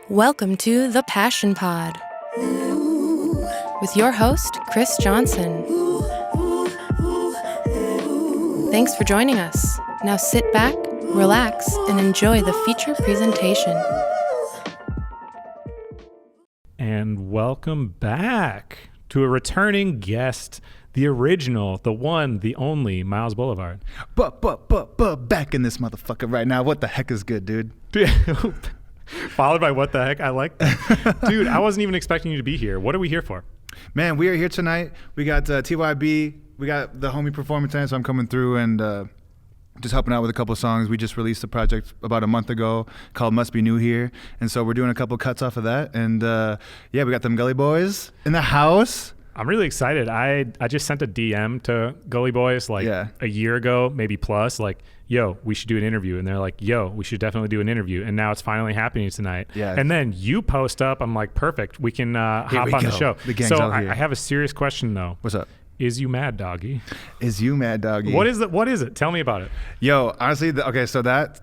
Welcome to The Passion Pod with your host, Chris Johnson. Thanks for joining us. Now sit back, relax, and enjoy the feature presentation. And welcome back to a returning guest, the original, the one, the only Miles BLVD. But back in this motherfucker right now. What the heck is good, dude? Followed by what the heck? I like that. Dude, I wasn't even expecting you to be here. What are we here for? Man, we are here tonight. We got TeawhYB. We got the homie performing tonight, so I'm coming through and just helping out with a couple of songs. We just released a project about a month ago called Must Be New Here, and so we're doing a couple cuts off of that. And yeah, we got them Gully Boys in the house. I'm really excited. I just sent a DM to Gully Boys a year ago, maybe plus, yo, we should do an interview. And they're like, yo, we should definitely do an interview. And now it's finally happening tonight. Yeah. And then you post up. I'm like, perfect. We can hop on the show. The gang's so all here. I have a serious question, though. What's up? Is you mad, doggy? Is you mad, doggy? What is it? Tell me about it. Yo, honestly, okay, so that,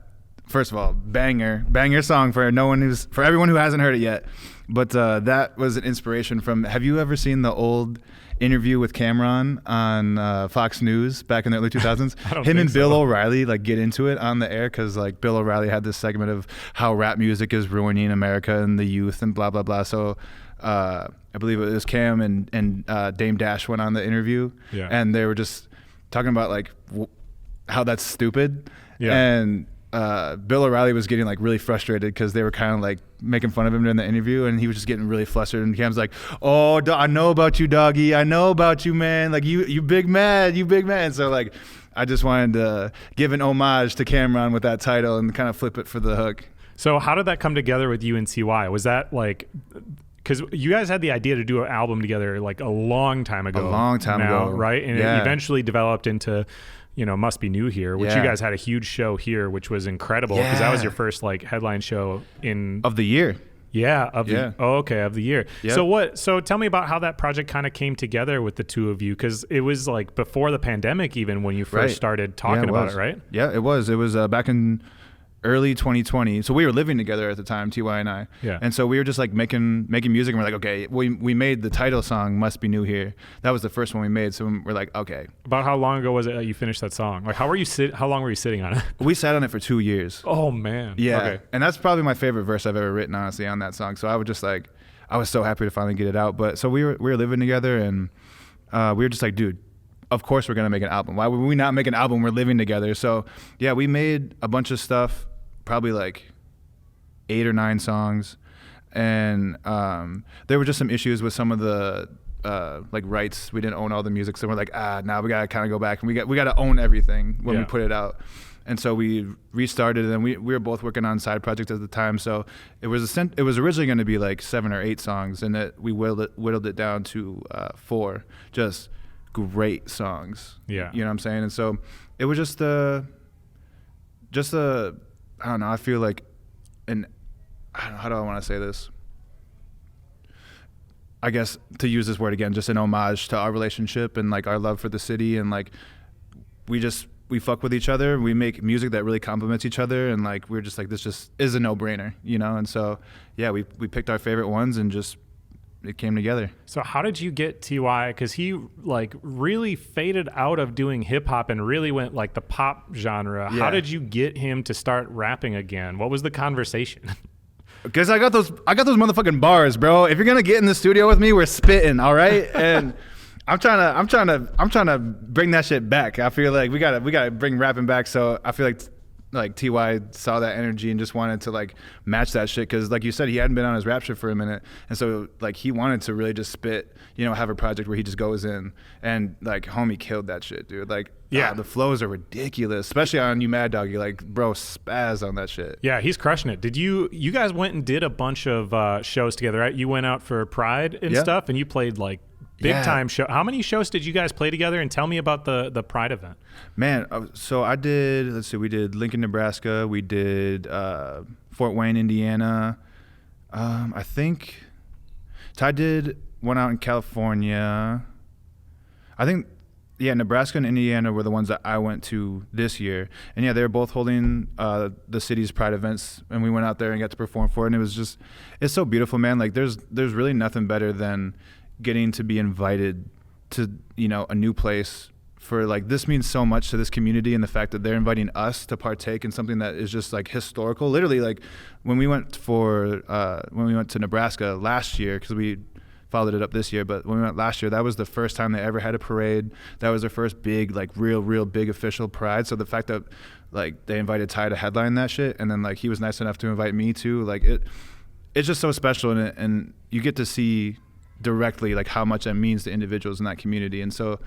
first of all, banger song for everyone who hasn't heard it yet. But that was an inspiration from, have you ever seen the old interview with Cameron on Fox News back in the early 2000s? Him and Bill O'Reilly get into it on the air because Bill O'Reilly had this segment of how rap music is ruining America and the youth and blah, blah, blah. So I believe it was Cam and Dame Dash went on the interview and they were just talking about how that's stupid. Yeah. And Bill O'Reilly was getting really frustrated because they were kind of making fun of him during the interview, and he was just getting really flustered. And Cam's like, "Oh, I know about you, doggy. I know about you, man. You big mad, you big mad." And so I just wanted to give an homage to Cameron with that title and kind of flip it for the hook. So how did that come together with you and TY? Was that because you guys had the idea to do an album together a long time ago. A long time ago, right? And it eventually developed into Must Be New Here, which you guys had a huge show here, which was incredible because that was your first headline show of the year. Of the year. Yep. So tell me about how that project kind of came together with the two of you, because it was before the pandemic even when you first started talking about it, right? Yeah, it was. It was back in early 2020. So we were living together at the time, TY and I. Yeah. And so we were just making music, and we're okay, we made the title song Must Be New Here. That was the first one we made. So we're okay. About how long ago was it that you finished that song? How long were you sitting on it? We sat on it for 2 years. Oh man. Yeah. Okay. And that's probably my favorite verse I've ever written, honestly, on that song. So I was just I was so happy to finally get it out. But so we were living together, and we were just dude, of course we're gonna make an album. Why would we not make an album? We're living together. So yeah, we made a bunch of stuff, probably 8 or 9 songs, and there were just some issues with some of the rights. We didn't own all the music, so we're now we gotta kind of go back and we gotta own everything when we put it out. And so we restarted, and we were both working on side projects at the time. So it was originally going to be 7 or 8 songs, and we whittled it down to 4 just great songs. Yeah, you know what I'm saying? And so it was just a I don't know, I feel I don't know, how do I want to say this? I guess to use this word again, just an homage to our relationship and our love for the city, and we fuck with each other. We make music that really complements each other, and we're just this just is a no-brainer, And so yeah, we picked our favorite ones and just it came together. So how did you get TY? Because he really faded out of doing hip hop and really went the pop genre. Yeah. How did you get him to start rapping again? What was the conversation? Because I got those motherfucking bars, bro. If you're gonna get in the studio with me, we're spitting, all right? And I'm trying to bring that shit back. I feel we gotta bring rapping back. So I feel TY saw that energy and just wanted to match that shit, because you said, he hadn't been on his rap shit for a minute, and so he wanted to really just spit, have a project where he just goes in, and homie killed that shit, dude. The flows are ridiculous, especially on You Mad Doggy. Bro, spaz on that shit. Yeah, he's crushing it. Did you guys went and did a bunch of shows together, right? You went out for Pride and stuff, and you played big time show. How many shows did you guys play together? And tell me about the Pride event. Man, so I did, we did Lincoln, Nebraska. We did Fort Wayne, Indiana. I think Ty did one out in California. I think Yeah, Nebraska and Indiana were the ones that I went to this year. And yeah, they were both holding the city's pride events, and we went out there and got to perform for it. And it was just, it's so beautiful, man. Like there's really nothing better than getting to be invited to, you know, a new place for like, this means so much to this community, and the fact that they're inviting us to partake in something that is just like historical. Literally, like when we went to Nebraska last year, because we followed it up this year, but when we went last year, that was the first time they ever had a parade. That was their first big, like real big official pride. So the fact that like they invited Ty to headline that shit, and then like he was nice enough to invite me too, like it's just so special, and you get to see directly like how much that means to individuals in that community. And so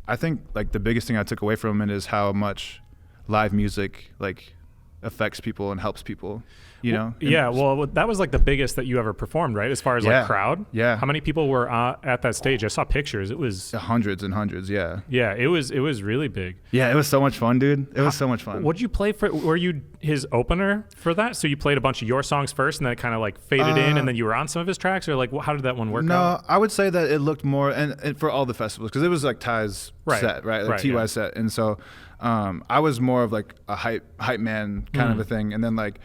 I think like the biggest thing I took away from it is how much live music like affects people and helps people, you know? Yeah, well, that was like the biggest that you ever performed, right? As far as like crowd? Yeah. How many people were at that stage? I saw pictures. It was hundreds and hundreds, yeah. Yeah, it was really big. Yeah, it was so much fun, dude. It was so much fun. What'd you play for? Were you his opener for that? So you played a bunch of your songs first, and then it kind of like faded in, and then you were on some of his tracks? Or like, how did that one work out? No, I would say that it looked more, and for all the festivals, because it was like Ty's set, right? Like TeawhY's set. And so I was more of like a hype man kind of a thing. And then like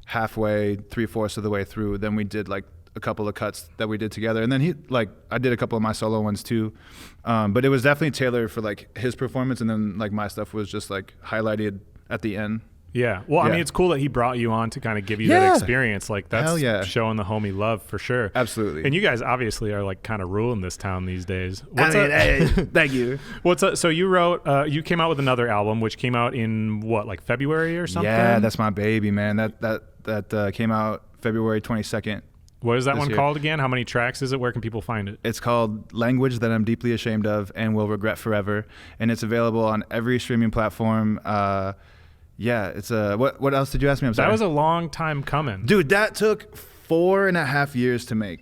halfway, 3/4 of the way through, then we did like a couple of cuts that we did together. And then I did a couple of my solo ones too. But it was definitely tailored for like his performance. And then like my stuff was just like highlighted at the end. Yeah. Well, I mean, it's cool that he brought you on to kind of give you that experience. Like that's showing the homie love for sure. Absolutely. And you guys obviously are like kind of ruling this town these days. Thank you. What's up? So you you came out with another album, which came out in what, like February or something? Yeah, that's my baby, man. That came out February 22nd. What is that one called again? How many tracks is it? Where can people find it? It's called Language That I'm Deeply Ashamed Of and Will Regret Forever. And it's available on every streaming platform. Yeah, it's what else did you ask me? I'm sorry. That was a long time coming. Dude, that took 4.5 years to make.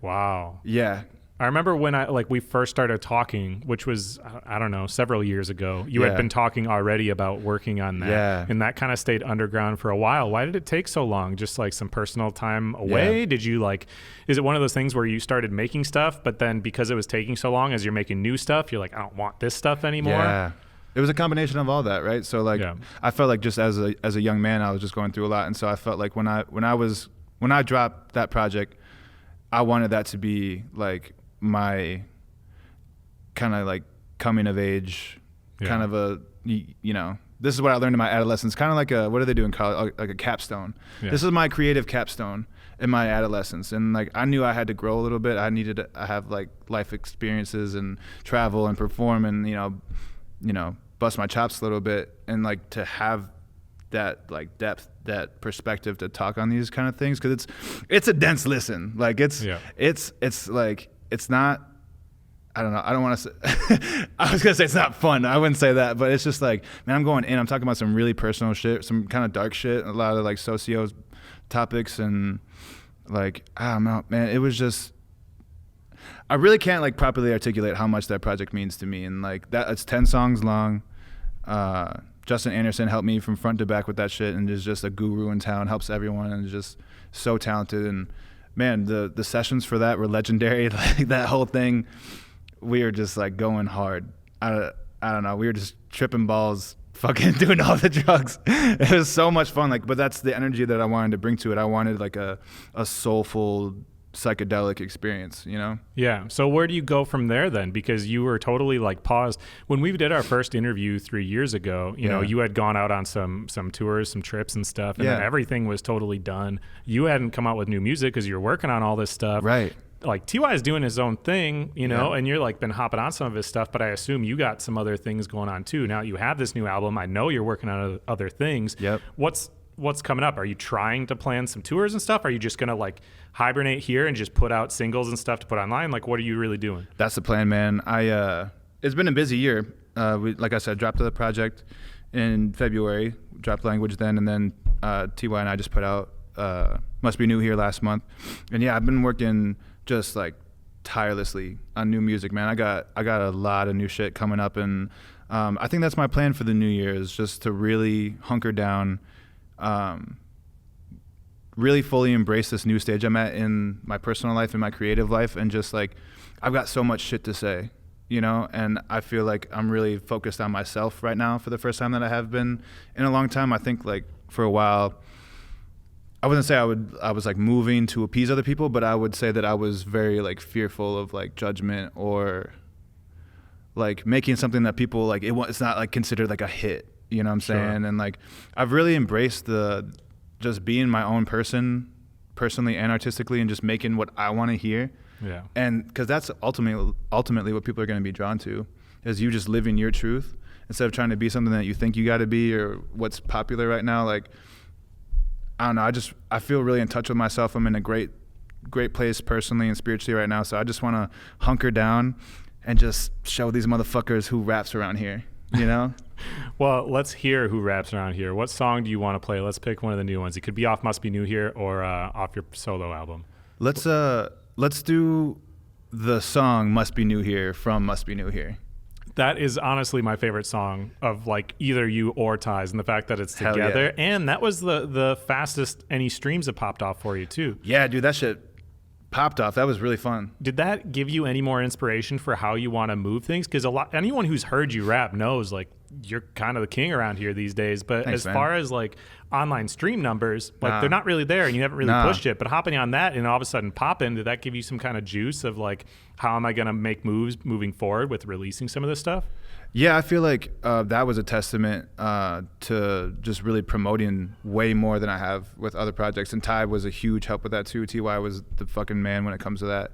Wow. Yeah. I remember when we first started talking, which was, I don't know, several years ago. You had been talking already about working on that. Yeah. And that kind of stayed underground for a while. Why did it take so long? Just like some personal time away? Yeah. Did you is it one of those things where you started making stuff, but then because it was taking so long, as you're making new stuff, you're like, I don't want this stuff anymore? Yeah. It was a combination of all that, right? So like, I felt like just as a young man, I was just going through a lot, and so I felt like when I dropped that project, I wanted that to be like my kind of like coming of age, kind of a, you know, this is what I learned in my adolescence, kind of like what do they do in college? Like a capstone. Yeah. This is my creative capstone in my adolescence, and like I knew I had to grow a little bit. I needed to have like life experiences and travel and perform, and you know. Bust my chops a little bit, and like to have that like depth, that perspective to talk on these kind of things, because it's a dense listen. Like it's like, it's not, I don't know, I don't want to say I was gonna say it's not fun, I wouldn't say that, but it's just like, man, I'm going in, I'm talking about some really personal shit, some kind of dark shit, a lot of like socio topics, and like I don't know, man, it was just, I really can't like properly articulate how much that project means to me. And like that, it's 10 songs long. Justin Anderson helped me from front to back with that shit, and is just a guru in town, helps everyone, and is just so talented. And man, the sessions for that were legendary. Like that whole thing, we were just like going hard. I don't know, we were just tripping balls, fucking doing all the drugs. It was so much fun. Like, but that's the energy that I wanted to bring to it. I wanted like a soulful, psychedelic experience, you know? Yeah. So where do you go from there then? Because you were totally like paused. When we did our first interview 3 years ago, you know, you had gone out on some tours, some trips and stuff, and then everything was totally done. You hadn't come out with new music because you were working on all this stuff. Right. Like TeawhY is doing his own thing, you know, and you're like been hopping on some of his stuff, but I assume you got some other things going on too. Now you have this new album. I know you're working on other things. Yep. What's coming up? Are you trying to plan some tours and stuff? Are you just going to like hibernate here and just put out singles and stuff to put online? Like, what are you really doing? That's the plan, man. It's been a busy year. Like I said, dropped the project in February, dropped Language then, and then TeawhY and I just put out Must Be New here last month. And yeah, I've been working just like tirelessly on new music, man. I got a lot of new shit coming up, and I think that's my plan for the new year, is just to really hunker down, really fully embrace this new stage I'm at in my personal life and my creative life, and just like, I've got so much shit to say, you know, and I feel like I'm really focused on myself right now for the first time that I have been in a long time. I think like for a while, I wouldn't say I was like moving to appease other people, but I would say that I was very like fearful of like judgment or like making something that people like, it's not like considered like a hit, you know what I'm saying? And like, I've really embraced just being my own person, personally and artistically, and just making what I want to hear. Yeah. And because that's ultimately what people are going to be drawn to, is you just living your truth instead of trying to be something that you think you got to be or what's popular right now. Like, I don't know. I feel really in touch with myself. I'm in a great place personally and spiritually right now. So I just want to hunker down and just show these motherfuckers who raps around here, you know? Well, let's hear who raps around here. What song do you want to play? Let's pick one of the new ones. It could be off Must Be New Here or off your solo album. Let's do the song Must Be New Here from Must Be New Here. That is honestly my favorite song of like either you or Ties, and the fact that it's together. Yeah. And that was the fastest any streams have popped off for you too. Yeah, dude, that shit popped off. That was really fun. Did that give you any more inspiration for how you want to move things? Because anyone who's heard you rap knows like you're kind of the king around here these days. But Thanks, as far as like online stream numbers, like they're not really there and you haven't really pushed it. But hopping on that and all of a sudden popping, did that give you some kind of juice of like, how am I going to make moves moving forward with releasing some of this stuff? Yeah, I feel like that was a testament to just really promoting way more than I have with other projects. And Ty was a huge help with that too. TeawhYB was the fucking man when it comes to that.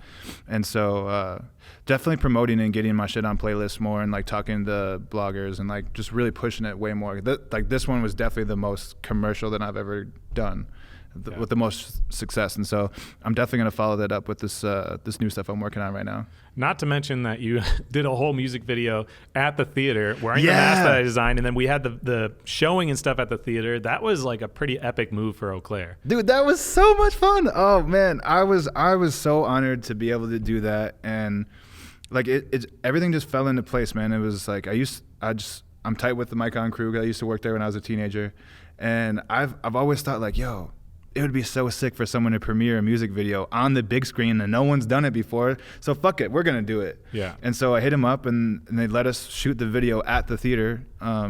And so definitely promoting and getting my shit on playlists more and like talking to bloggers and like just really pushing it way more. Like this one was definitely the most commercial that I've ever done. With the most success, and so I'm definitely going to follow that up with this new stuff I'm working on right now. Not to mention that you did a whole music video at the theater wearing the mask that I designed, and then we had the showing and stuff at the theater. That was like a pretty epic move for Eau Claire. Dude, that was so much fun. Oh man, I was so honored to be able to do that, and like everything just fell into place, man. It was like I'm tight with the Micon crew. I used to work there when I was a teenager, and I've always thought like, yo, it would be so sick for someone to premiere a music video on the big screen and no one's done it before. So fuck it, we're gonna do it. Yeah. And so I hit him up and they let us shoot the video at the theater.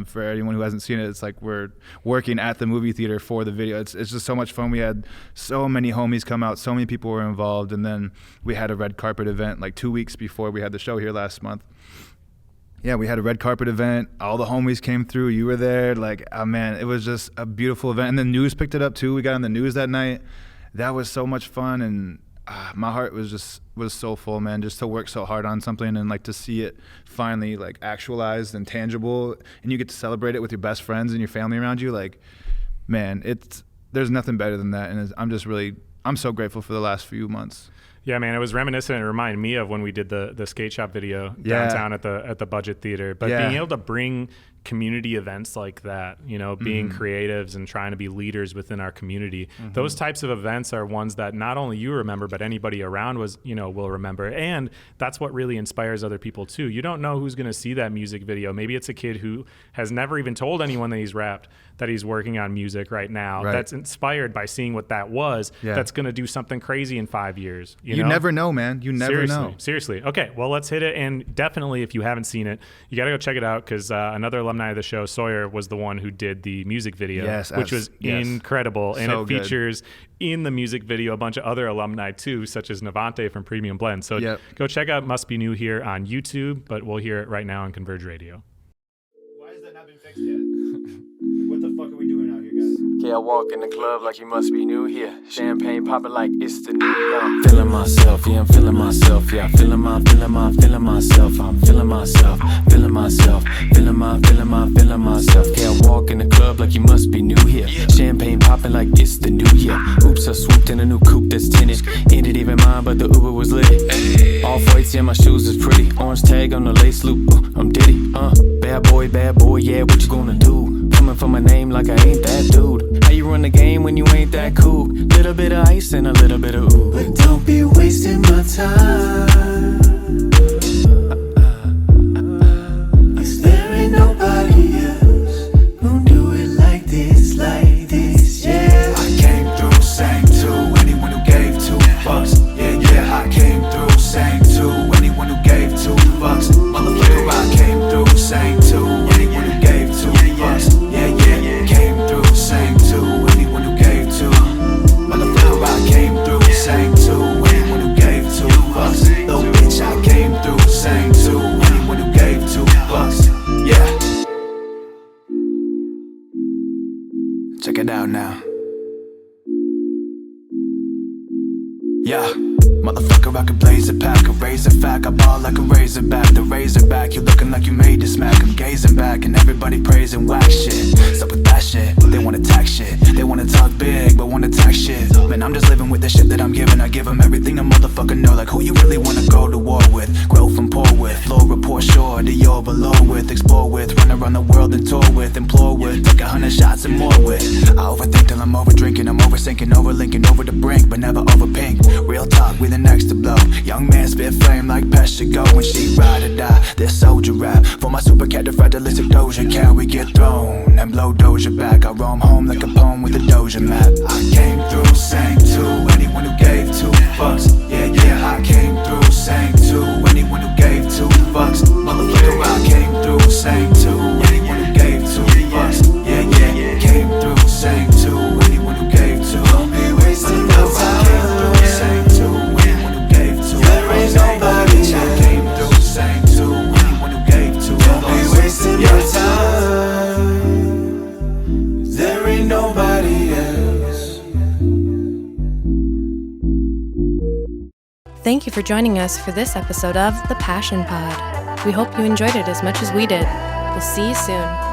For anyone who hasn't seen it, it's like we're working at the movie theater for the video. It's just so much fun. We had so many homies come out, so many people were involved, and then we had a red carpet event like 2 weeks before we had the show here last month. Yeah, we had a red carpet event. All the homies came through. You were there. Like, oh man, it was just a beautiful event. And the news picked it up too. We got on the news that night. That was so much fun. And my heart was so full, man, just to work so hard on something and like to see it finally like actualized and tangible. And you get to celebrate it with your best friends and your family around you. Like, man, there's nothing better than that. And I'm so grateful for the last few months. Yeah, man, it was reminiscent. It reminded me of when we did the skate shop video downtown at the Budget Theater. But being able to bring community events like that, you know, being creatives and trying to be leaders within our community, those types of events are ones that not only you remember, but anybody around will remember. And that's what really inspires other people too. You don't know who's going to see that music video. Maybe it's a kid who has never even told anyone that he's rapped, that he's working on music right now. Right. That's inspired by seeing what that was. Yeah. That's going to do something crazy in 5 years. You know? Never know, man. You never know. Seriously. Okay, well, let's hit it. And definitely, if you haven't seen it, you got to go check it out, because another alumni of the show, Sawyer, was the one who did the music video, which was incredible. And so it features in the music video a bunch of other alumni too, such as Navante from Premium Blend. So go check out Must Be New Here on YouTube, but we'll hear it right now on Converge Radio. Why has that not been fixed yet? What the fuck are we doing out here, guys? Yeah, I walk in the club like you must be new here. Champagne popping like it's the new year. I'm feeling myself, yeah, I'm feeling myself, yeah. Feeling myself, I'm feeling myself, feeling myself, feeling myself. Yeah, I walk in the club like you must be new here. Champagne popping like it's the new year. Oops, I swooped in a new coupe that's tinted. Ain't even mine, but the Uber was lit. Off whites, yeah, my shoes is pretty. Orange tag on the lace loop, I'm Diddy. Bad boy, yeah, what you gonna do? Coming for my name like I ain't that dude. How you run the game when you ain't that cool? Little bit of ice and a little bit of ooh. But don't be wasting my time. Cause there ain't nobody else who do it like this, yeah. I came through, sang to anyone who gave 2 fucks. Yeah, I came through, sang to anyone who gave 2 fucks. Yeah, motherfucker, I can blaze a pack, a razor fact, I ball like a razorback, the razorback, you looking like you made this smack, I'm gazing back, and everybody praising whack shit, stop with that shit, they wanna tax shit, they wanna talk big, but wanna tax shit, man, I'm just living with the shit that I'm giving, I give them everything a motherfucker know, like who you really wanna go to war with, grow from poor with, flow report sure, to you're below with, explore with, run around the world and tour with, implore with, take 100 shots and more with, I overthink till I'm over drinking, I'm over sinking, over linking, over the brink, but never over pink. Real talk, we the next to blow. Young man spit flame like Pest should go. When she ride or die, this soldier rap. For my super cat, the fragilistic doja. Can we get thrown and blow doja back? I roam home like a poem with a doja map. I came through, sang to anyone who gave 2 fucks. Yeah, yeah, I came through, sang to anyone who gave 2 fucks. Motherfucker, I came through, sang to anyone who gave 2 fucks. Yeah, yeah, came through, sang to anyone who gave 2. Don't be wasting your time. Sang to anyone who gave 2. There ain't nobody else. Came through, sang to anyone who gave 2. Don't be wasting your time. There ain't nobody else. Thank you for joining us for this episode of The Passion Pod. We hope you enjoyed it as much as we did. We'll see you soon.